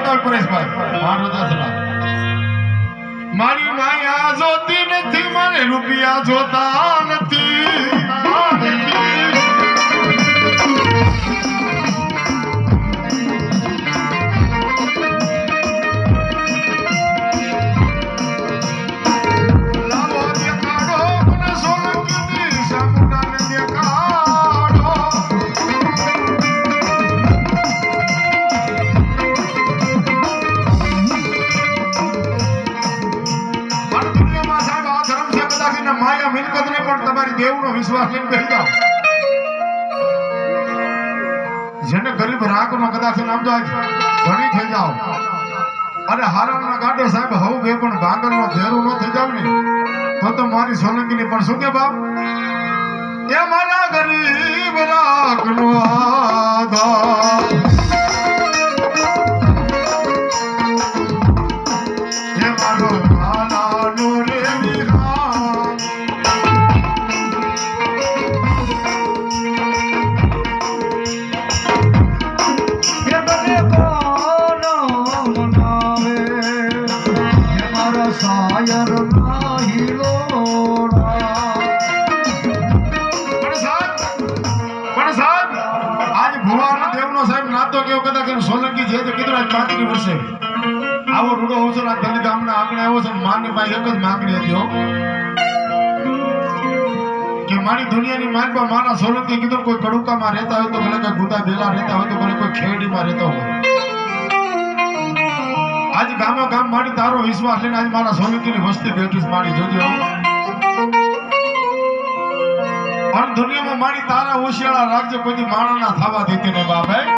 બતાવ પરેશભાઈ મારો દસલા મારી માયા જોતી નથી મને રૂપિયા જોતા નથી માયા મિલકત ને પણ તમારી દેવનો વિશ્વાસ લઈને કહી દો જેને ગરીબ રાગમાં કદાચ નામ તો ઘણી થઈ જાવ અને હારાના ગાડો સાહેબ હવ બે પણ ભાંગરનો ઘેરું ન થઈ જાવ ને તો મારી સોલંકીની પણ શું કે બાપ એ મારા ગરીબ રાગનો આધાર એ મારો લાલાનો રે સોલંકી જે કીધું આજ 35 વર્ષે આવો રૂડો હોશો આ દલિત ગામના આંગણે આવ્યો છે માની પાસે એક જ માંગણી હતી હો કે મારી દુનિયાની માંગવા મારા સોલંકી કીધું કોઈ કડુકામાં રહેતા હોય તો ભલે કોઈ ગુદા બેલા રહેતા હોય તો ભલે કોઈ ખેડીમાં રહેતો હોય આજ ગામો ગામ મારી તારો વિશ્વાસ લઈને આજ મારા સોલંકીની વસ્તી બેઠી મારી જોજો અને દુનિયામાં મારી તારા હોશિયાળા રાખજે કોઈ માણા ના થવા દેતી ને બાપ